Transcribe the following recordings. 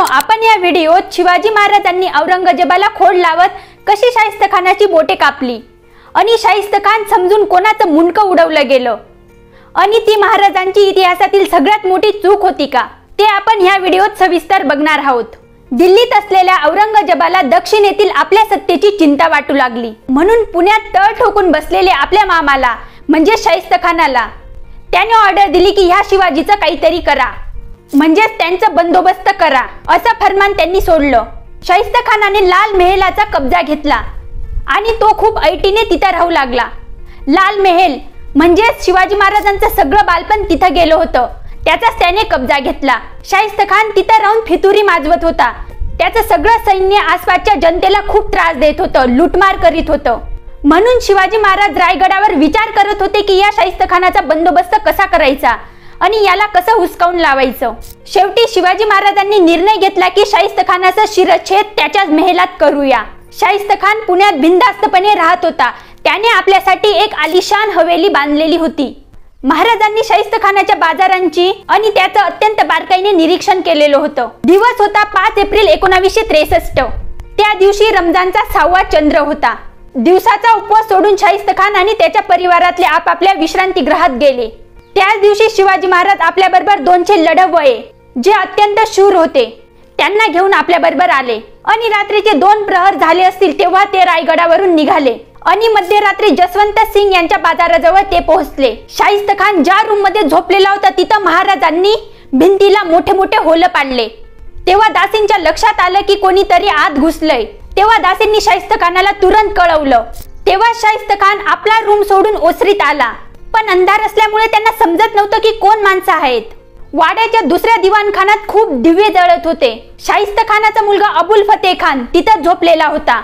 आपण या व्हिडिओत शिवाजी महाराजांनी औरंगजेबाला खोड लावत कशी शाहिस्तेखानाची बोटे कापली आणि शाहिस्तेखान समजून कोणाचं मुंडकं उडवलं गेलं आणि ती महाराजांची इतिहासातील सगळ्यात मोठी चूक होती का, ते आपण ह्या व्हिडिओत सविस्तर बघणार आहोत। दिल्लीत असलेल्या औरंगजेबाला दक्षिणेतील आपल्या सत्तेची चिंता वाटू लागली, म्हणून पुण्यात तळ ठोकून बसलेले आपल्या मामाला म्हणजे शाहिस्तेखानाला त्याने ऑर्डर दिली की ह्या शिवाजीचं काहीतरी करा, म्हणजेच त्यांचा बंदोबस्त करा, असं फरमान त्यांनी सोडलं। शाहिस्तेखानाने लाल महलाचा कब्जा घेतला आणि तो खूप ऐटीने तिथे राहू लागला। लाल महल म्हणजे शिवाजी महाराजांचं सगळं बालपण तिथे गेलं होतं, त्याचाच त्याने कब्जा घेतला। शाहिस्तेखान तिथे राहून फितुरी माजवत होता, त्याचं सगळं सैन्य आसपासच्या जनतेला खूप त्रास देत होतं, लुटमार करीत होतं। म्हणून शिवाजी महाराज रायगडावर विचार करत होते की या शाहिस्तेखानाचा बंदोबस्त कसा करायचा आणि याला कसं हुसकावून लावायचं। शेवटी शिवाजी महाराजांनी निर्णय घेतला की शाहिस्तेखानाचा शिरच्छेद त्याच्याच महलात करूया। शाहिस्तेखान पुण्यात बिनधास्तपणे राहत होता, त्याने आपल्यासाठी एक आलिशान हवेली बांधलेली होती। महाराजांनी शाहिस्तेखानाच्या बाजारांची आणि त्याचं अत्यंत बारकाईने निरीक्षण केलेलं होतं। दिवस होता 5 एप्रिल 1963। त्या दिवशी रमजानचा 6वा चंद्र होता। दिवसाचा उपवास सोडून शाहिस्तेखान आणि त्याच्या परिवारातले आपापल्या विश्रांतीगृहात गेले। त्याच दिवशी शिवाजी महाराज आपल्या बरोबर 200 लढवये जे अत्यंत शूर होते त्यांना घेऊन आपल्या बरोबर आले आणि रात्रीचे 2 प्रहर झाले असतील तेव्हा ते रायगडावरून निघाले आणि मध्यरात्री जसवंत सिंग यांच्या बाजाराजवळ ते पोहोचले। शाहिस्तेखान ज्या रूम मध्ये झोपलेला होता तिथं महाराजांनी भिंतीला मोठे मोठे होल पाडले। तेव्हा दासींच्या लक्षात आलं की कोणीतरी आत घुसलंय। तेव्हा दासींनी शाहिस्तेखानाला तुरंत कळवलं। तेव्हा शाहिस्तेखान आपला रूम सोडून ओसरीत आला, पण अंधार असल्यामुळे त्यांना समजत नव्हतं की कोण माणसं आहेत। वाड्याच्या दुसऱ्या दिवाणखान्यात खूप दिवे जळत होते। शाहिस्तेखानाचा मुलगा अबुल फतेह खान तिथं झोपलेला होता।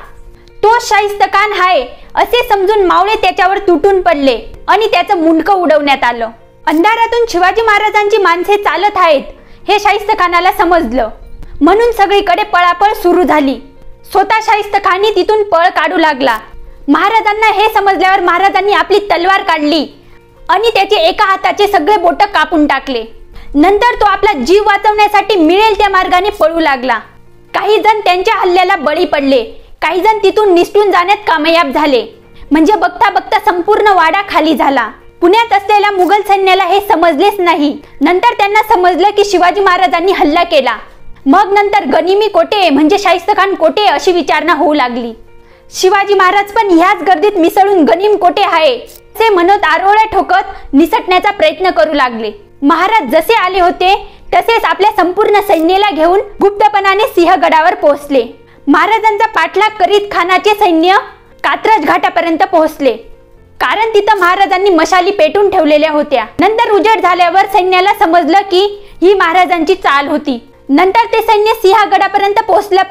तो शाहिस्तेखान हाय असे समजून मावळे त्याच्यावर तुटून पडले आणि त्याचं मुंडकं उडवण्यात आलं। अंधारातून शिवाजी महाराजांची माणसे चालत आहेत हे शाहिस्तेखानाला समजलं, म्हणून सगळीकडे पळापळ सुरू झाली। स्वतः शाहिस्तेखान तिथून पळ काढू लागला। महाराजांना हे समजल्यावर महाराजांनी आपली तलवार काढली आणि त्याचे एका हाताचे सगळे बोट कापून टाकले। नंतर तो आपला जीव वाचवण्यासाठी मिळेल त्या मार्गाने पळू लागला। काही जण त्यांच्या हल्ल्याला बळी पडले, काही जण तिथून निसटून जाण्यात कामयाब झाले। म्हणजे बघता बघता संपूर्ण वाडा खाली झाला। पुण्यात असलेल्या मुघल सैन्याला हे समजलेच नाही। नंतर त्यांना समजलं की शिवाजी महाराजांनी हल्ला केला। मग नंतर गनिमी कोठे म्हणजे शाहिस्तेखान कोठे अशी विचारणा होऊ लागली। शिवाजी महाराज पण ह्याच गर्दीत मिसळून गनिम कोठे आहे असे म्हणत आरोळ्या ठोकत निसटण्याचा प्रयत्न करू लागले। महाराज जसे आले होते तसेच आपल्या संपूर्ण सैन्याला घेऊन गुप्तपणाने सिंहगडावर पोहोचले। महाराजांचा पाठलाग करीत खानाचे सैन्य कात्रज घाटापर्यंत पोहोचले, कारण तिथं महाराजांनी मशाली पेटून ठेवलेल्या होत्या। नंतर उजेड झाल्यावर सैन्याला समजलं की ही महाराजांची चाल होती। नंतर ते सैन्य सिंहगडापर्यंत पोहोचलं,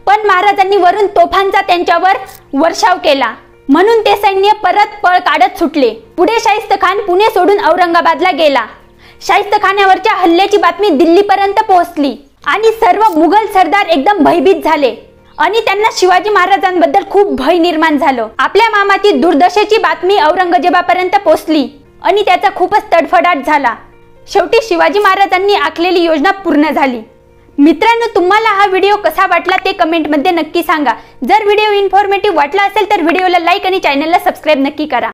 पण महाराजांनी वरून तोफांचा त्यांच्यावर वर्षाव केला, म्हणून ते सैन्य परत पळ काढत सुटले। पुढे शाहिस्तेखान पुणे सोडून औरंगाबादला गेला। शाहिस्तेखानावरच्या हल्ल्याची बातमी दिल्लीपर्यंत पोहोचली आणि सर्व मुघल सरदार एकदम भयभीत झाले आणि त्यांना शिवाजी महाराजांबद्दल खूप भय निर्माण झालं। आपल्या मामाची दुर्दशेची बातमी औरंगजेबापर्यंत पोहोचली आणि त्याचा खूपच तडफडाट झाला। शेवटी शिवाजी महाराजांनी आखलेली योजना पूर्ण झाली। मित्रांनो, तुम्हाला हा व्हिडिओ कसा वाटला ते कमेंट मध्ये नक्की सांगा। जर व्हिडिओ इन्फॉर्मेटिव्ह वाटला असेल तर व्हिडिओला लाईक आणि चॅनलला सबस्क्राइब नक्की करा।